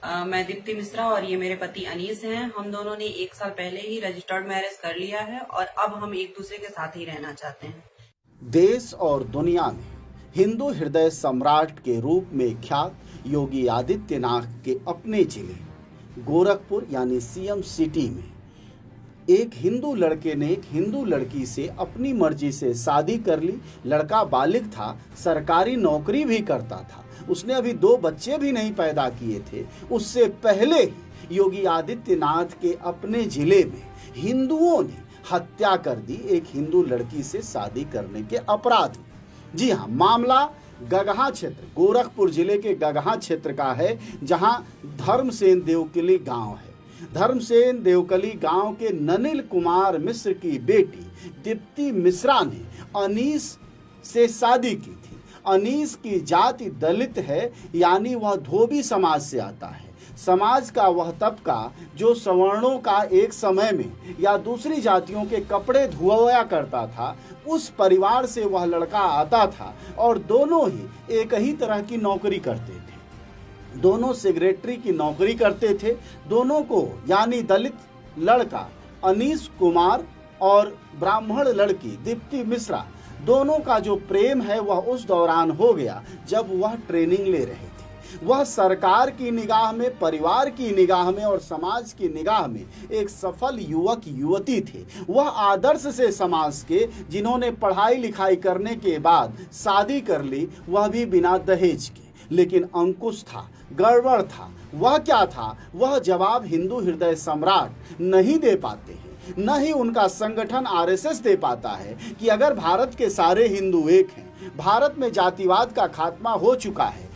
मैं दीप्ति मिश्रा और ये मेरे पति अनीस हैं। हम दोनों ने 1 साल पहले ही रजिस्टर्ड मैरिज कर लिया है और अब हम एक दूसरे के साथ ही रहना चाहते हैं। देश और दुनिया में हिंदू हृदय सम्राट के रूप में ख्यात योगी आदित्यनाथ के अपने जिले गोरखपुर यानी सीएम सिटी में एक हिंदू लड़के ने एक हिंदू लड़की से अपनी मर्जी से शादी कर ली। लड़का बालिग था, सरकारी नौकरी भी करता था, उसने अभी 2 बच्चे भी नहीं पैदा किए थे। उससे पहले ही योगी आदित्यनाथ के अपने जिले में हिंदुओं ने हत्या कर दी एक हिंदू लड़की से शादी करने के अपराध में। जी हाँ, मामला गगहा क्षेत्र, गोरखपुर जिले के गगहा क्षेत्र का है, जहां धर्मसेन देवकली गांव है। धर्मसेन देवकली गांव के ननिल कुमार मिश्र की बेटी दीप्ति मिश्रा ने अनीस से शादी की थी। अनीस की जाति दलित है, यानी वह धोबी समाज से आता है। समाज का वह तबका जो सवर्णों का एक समय में या दूसरी जातियों के कपड़े धुआया करता था, उस परिवार से वह लड़का आता था और दोनों ही एक ही तरह की नौकरी करते थे। दोनों सेक्रेटरी की नौकरी करते थे। दोनों को यानी दलित लड़का अनीस कुमार और ब्राह्मण लड़की दीप्ति मिश्रा, दोनों का जो प्रेम है वह उस दौरान हो गया जब वह ट्रेनिंग ले रहे थे। वह सरकार की निगाह में, परिवार की निगाह में और समाज की निगाह में एक सफल युवक युवती थे। वह आदर्श से समाज के, जिन्होंने पढ़ाई लिखाई करने के बाद शादी कर ली, वह भी बिना दहेज के। लेकिन अंकुश था, गड़बड़ था। वह क्या था? वह जवाब हिंदू हृदय सम्राट नहीं दे पाते हैं, न ही उनका संगठन आरएसएस दे पाता है कि अगर भारत के सारे हिंदू एक हैं, भारत में जातिवाद का खात्मा हो चुका है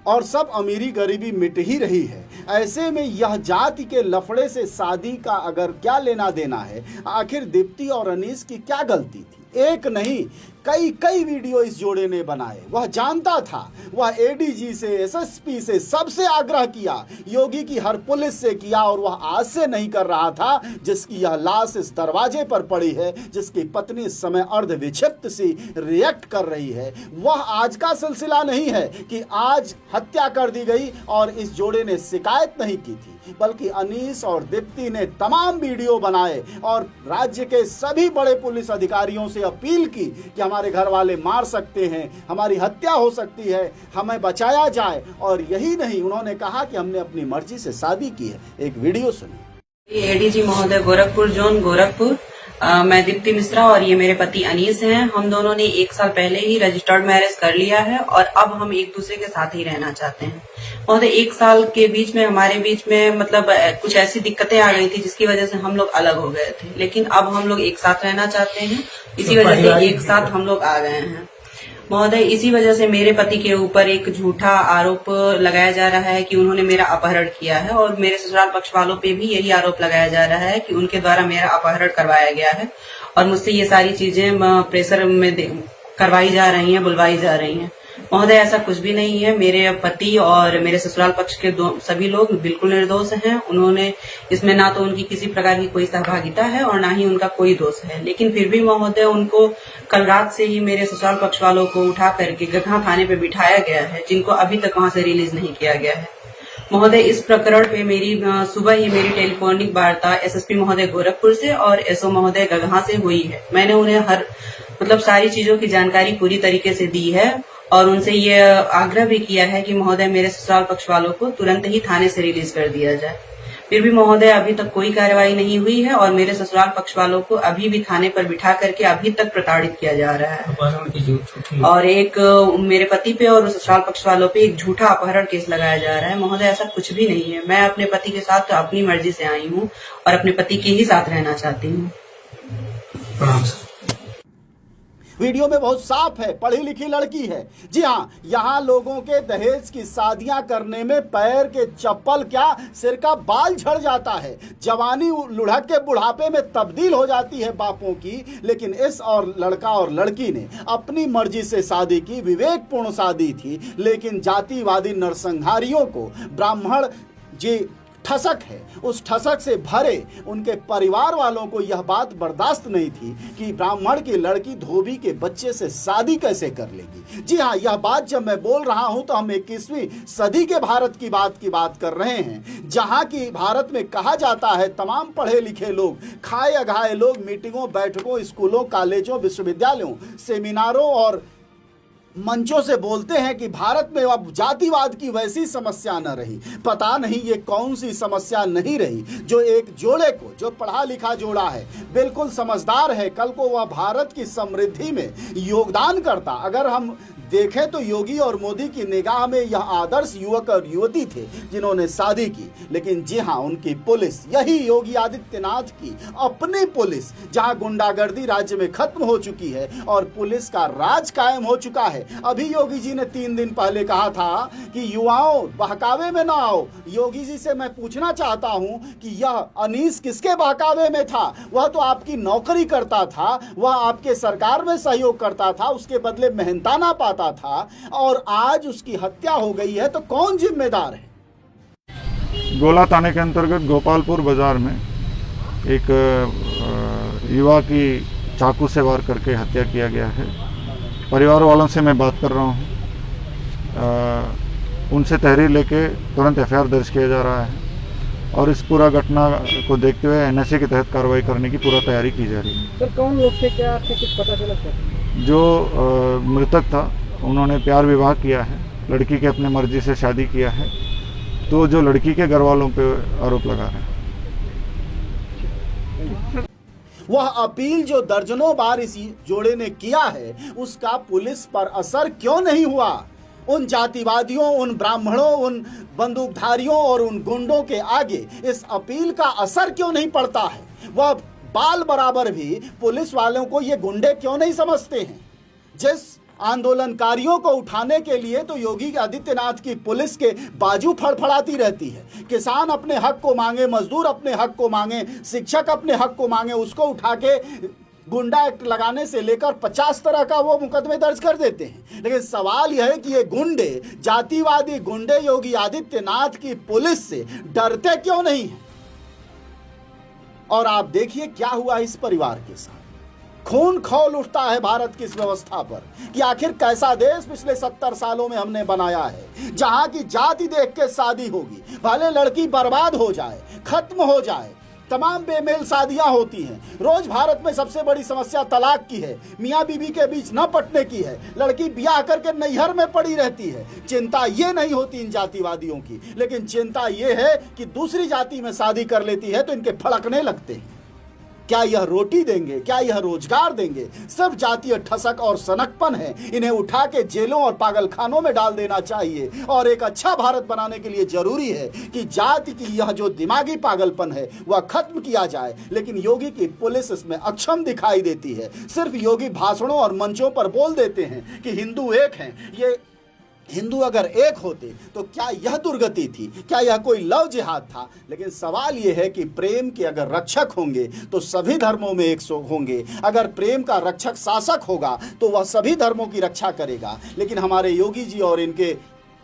और सब अमीरी गरीबी मिट ही रही है, ऐसे में यह जाति के लफड़े से शादी का अगर क्या लेना देना है? आखिर दीप्ति और अनीस की क्या गलती थी? एक नहीं, कई वीडियो इस जोड़े ने बनाए। वह जानता था, वह एडीजी से, एसएसपी से, सबसे आग्रह किया, योगी की हर पुलिस से किया, और वह आज से नहीं कर रहा था जिसकी यह लाश इस दरवाजे पर पड़ी है, जिसकी पत्नी इस समय अर्ध विक्षिप्त सी रिएक्ट कर रही है। वह आज का सिलसिला नहीं है कि आज हत्या कर दी गई और इस जोड़े ने शिकायत नहीं की थी, बल्कि अनीस और दीप्ति ने तमाम वीडियो बनाए और राज्य के सभी बड़े पुलिस अधिकारियों से अपील की कि हमारे घर वाले मार सकते हैं, हमारी हत्या हो सकती है, हमें बचाया जाए। और यही नहीं, उन्होंने कहा कि हमने अपनी मर्जी से शादी की है। एक वीडियो सुनिए। एडीजी महोदय, गोरखपुर जोन, गोरखपुर। मैं दीप्ति मिश्रा और ये मेरे पति अनीस हैं। हम दोनों ने 1 साल पहले ही रजिस्टर्ड मैरिज कर लिया है और अब हम एक दूसरे के साथ ही रहना चाहते हैं। महोदय, 1 साल के बीच में हमारे बीच में मतलब कुछ ऐसी दिक्कतें आ गई थी जिसकी वजह से हम लोग अलग हो गए थे, लेकिन अब हम लोग एक साथ रहना चाहते हैं। इसी वजह से एक साथ हम लोग आ गए हैं। महोदय, इसी वजह से मेरे पति के ऊपर एक झूठा आरोप लगाया जा रहा है कि उन्होंने मेरा अपहरण किया है, और मेरे ससुराल पक्ष वालों पे भी यही आरोप लगाया जा रहा है कि उनके द्वारा मेरा अपहरण करवाया गया है और मुझसे ये सारी चीजें प्रेशर में करवाई जा रही हैं, बुलवाई जा रही हैं। महोदय, ऐसा कुछ भी नहीं है। मेरे पति और मेरे ससुराल पक्ष के सभी लोग बिल्कुल निर्दोष हैं। उन्होंने इसमें ना तो उनकी किसी प्रकार की कोई सहभागिता है और ना ही उनका कोई दोष है, लेकिन फिर भी महोदय, उनको कल रात से ही मेरे ससुराल पक्ष वालों को उठा करके गगहा थाने पे बिठाया गया है, जिनको अभी तक वहां से रिलीज नहीं किया गया है। महोदय, इस प्रकरण पे मेरी सुबह ही मेरी टेलीफोनिक वार्ता एसएसपी महोदय गोरखपुर से और एसओ महोदय गगहा से हुई है। मैंने उन्हें सारी चीजों की जानकारी पूरी तरीके से दी है और उनसे ये आग्रह भी किया है कि महोदय, मेरे ससुराल पक्ष वालों को तुरंत ही थाने से रिलीज कर दिया जाए। फिर भी महोदय, अभी तक कोई कार्रवाई नहीं हुई है और मेरे ससुराल पक्ष वालों को अभी भी थाने पर बिठा करके अभी तक प्रताड़ित किया जा रहा है और एक मेरे पति पे और ससुराल पक्ष वालों पे एक झूठा अपहरण केस लगाया जा रहा है। महोदय, ऐसा कुछ भी नहीं है। मैं अपने पति के साथ अपनी मर्जी से आई हूँ और अपने पति के ही साथ रहना चाहती हूँ। वीडियो में बहुत साफ है, पढ़ी लिखी लड़की है। जी हाँ, यहाँ लोगों के दहेज की शादियां करने में पैर के चप्पल क्या, सिर का बाल झड़ जाता है। जवानी लुढ़क के बुढ़ापे में तब्दील हो जाती है बापों की। लेकिन इस और लड़का और लड़की ने अपनी मर्जी से शादी की, विवेकपूर्ण शादी थी। लेकिन जातिवादी नरसंहारियों को ब्राह्मण जी ठसक है, उस ठसक से भरे उनके परिवार वालों को यह बात बर्दाश्त नहीं थी कि ब्राह्मण की लड़की धोबी के बच्चे से शादी कैसे कर लेगी। जी हाँ, यह बात जब मैं बोल रहा हूं तो हम 21वीं सदी के भारत की बात कर रहे हैं, जहां की भारत में कहा जाता है तमाम पढ़े लिखे लोग, खाए अघाए लोग मीटिंगों, बैठकों, स्कूलों, कॉलेजों, विश्वविद्यालयों, सेमिनारों और मंचों से बोलते हैं कि भारत में अब जातिवाद की वैसी समस्या न रही। पता नहीं ये कौन सी समस्या नहीं रही जो एक जोड़े को, जो पढ़ा लिखा जोड़ा है, बिल्कुल समझदार है, कल को वह भारत की समृद्धि में योगदान करता। अगर हम देखें तो योगी और मोदी की निगाह में यह आदर्श युवक और युवती थे जिन्होंने शादी की। लेकिन जी हाँ, उनकी पुलिस, यही योगी आदित्यनाथ की अपनी पुलिस, जहां गुंडागर्दी राज्य में खत्म हो चुकी है और पुलिस का राज कायम हो चुका है। अभी योगी जी ने 3 दिन पहले कहा था कि युवाओं बहकावे में ना आओ। योगी जी से मैं पूछना चाहता हूं कि यह अनीस किसके बहकावे में था? वह तो आपकी नौकरी करता था, वह आपके सरकार में सहयोग करता था, उसके बदले मेहनताना पाता था, और आज उसकी हत्या हो गई है, तो कौन जिम्मेदार है? गोला थाने के अंतर्गत गोपालपुर बाजार में एक युवा की चाकू से वार करके हत्या किया गया है। परिवार वालों से मैं बात कर रहा हूँ, उनसे तहरीर लेके तुरंत एफआईआर दर्ज किया जा रहा है और इस पूरा घटना को देखते हुए एनएसए के तहत कार्रवाई करने की पूरा तैयारी की जा रही है। सर, कौन लोग थे, क्या आपको कुछ पता चला सर? जो मृतक था उन्होंने प्यार विवाह किया है, लड़की के अपने मर्जी से शादी किया है, तो जो लड़की के घर वालों पे आरोप लगा रहे हैं। वह अपील जो दर्जनों बार इस जोड़े ने किया है, उसका पुलिस पर असर क्यों नहीं हुआ? उन जातिवादियों, उन ब्राह्मणों, उन बंदूकधारियों और उन गुंडों के आगे इस अपील का असर क्यों नहीं पड़ता है? वह बाल बराबर भी पुलिस वालों को ये गुंडे क्यों नहीं समझते हैं? जिस आंदोलनकारियों को उठाने के लिए तो योगी आदित्यनाथ की पुलिस के बाजू फड़फड़ाती रहती है। किसान अपने हक को मांगे, मजदूर अपने हक को मांगे, शिक्षक अपने हक को मांगे, उसको उठा के गुंडा एक्ट लगाने से लेकर 50 तरह का वो मुकदमे दर्ज कर देते हैं। लेकिन सवाल यह है कि ये गुंडे, जातिवादी गुंडे योगी आदित्यनाथ की पुलिस से डरते क्यों नहीं हैं? और आप देखिए क्या हुआ इस परिवार के साथ। खून खौल उठता है भारत की इस व्यवस्था पर कि आखिर कैसा देश पिछले 70 सालों में हमने बनाया है, जहां की जाति देख के शादी होगी, भले लड़की बर्बाद हो जाए, खत्म हो जाए, तमाम बेमेल शादियां होती हैं। रोज भारत में सबसे बड़ी समस्या तलाक की है, मियाँ बीवी के बीच न पटने की है, लड़की ब्याह करके नैहर में पड़ी रहती है। चिंता ये नहीं होती इन जातिवादियों की, लेकिन चिंता ये है कि दूसरी जाति में शादी कर लेती है तो इनके फड़कने लगते हैं। क्या यह रोटी देंगे? क्या यह रोजगार देंगे? सब जातीय ठसक और सनकपन है। इन्हें उठा के जेलों और पागलखानों में डाल देना चाहिए। और एक अच्छा भारत बनाने के लिए जरूरी है कि जाति की यह जो दिमागी पागलपन है वह खत्म किया जाए। लेकिन योगी की पुलिस इसमें अक्षम दिखाई देती है। सिर्फ योगी भाषणों और मंचों पर बोल देते हैं कि हिंदू एक हैं। ये हिंदू अगर एक होते तो क्या यह दुर्गति थी? क्या यह कोई लव जिहाद था? लेकिन सवाल यह है कि प्रेम के अगर रक्षक होंगे तो सभी धर्मों में एक होंगे। अगर प्रेम का रक्षक शासक होगा तो वह सभी धर्मों की रक्षा करेगा। लेकिन हमारे योगी जी और इनके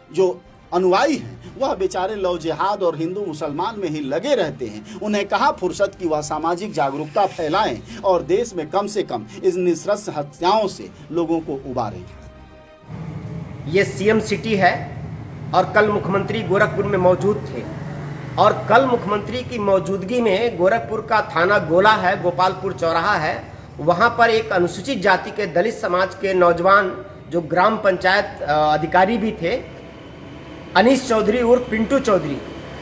जो अनुयायी हैं वह बेचारे लव जिहाद और हिंदू मुसलमान में ही लगे रहते हैं। उन्हें कहाँ फुर्सत की वह सामाजिक जागरूकता फैलाएं और देश में कम से कम इस निःशंस हत्याओं से लोगों को उबारें। ये सीएम सिटी है और कल मुख्यमंत्री गोरखपुर में मौजूद थे और कल मुख्यमंत्री की मौजूदगी में गोरखपुर का थाना गोला है, गोपालपुर चौराहा है, वहाँ पर एक अनुसूचित जाति के दलित समाज के नौजवान जो ग्राम पंचायत अधिकारी भी थे, अनीस चौधरी उर्फ पिंटू चौधरी,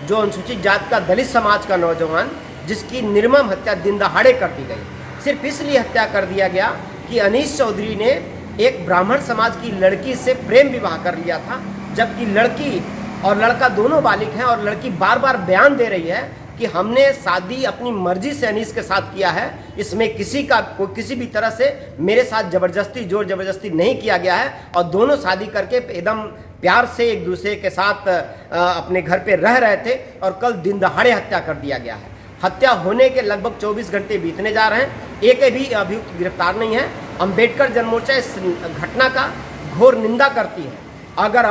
जो अनुसूचित जाति का दलित समाज का नौजवान, जिसकी निर्मम हत्या दिन दहाड़े कर दी गई। सिर्फ इसलिए हत्या कर दिया गया कि अनीस चौधरी ने एक ब्राह्मण समाज की लड़की से प्रेम विवाह कर लिया था, जबकि लड़की और लड़का दोनों बालिग हैं और लड़की बार बार बयान दे रही है कि हमने शादी अपनी मर्जी से अनीस के साथ किया है, इसमें किसी भी तरह से मेरे साथ जबरदस्ती, जोर जबरदस्ती नहीं किया गया है और दोनों शादी करके एकदम प्यार से एक दूसरे के साथ अपने घर पे रह रहे थे और कल दिन दहाड़े हत्या कर दिया गया है। हत्या होने के लगभग 24 घंटे बीतने जा रहे हैं, एक भी अभियुक्त गिरफ्तार नहीं है। अंबेडकर जनमोर्चा इस घटना का घोर निंदा करती है। अगर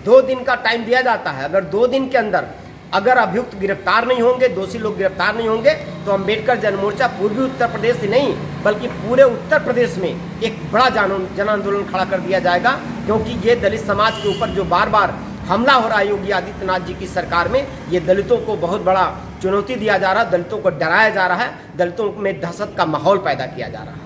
2 दिन का टाइम दिया जाता है, अगर 2 दिन के अंदर अगर अभियुक्त गिरफ्तार नहीं होंगे, दोषी लोग गिरफ्तार नहीं होंगे, तो अम्बेडकर जनमोर्चा पूर्वी उत्तर प्रदेश ही नहीं बल्कि पूरे उत्तर प्रदेश में एक बड़ा जन आंदोलन खड़ा कर दिया जाएगा। क्योंकि ये दलित समाज के ऊपर जो बार बार हमला हो रहा है योगी आदित्यनाथ जी की सरकार में, ये दलितों को बहुत बड़ा चुनौती दिया जा रहा है, दलितों को डराया जा रहा है, दलितों में दहशत का माहौल पैदा किया जा रहा है।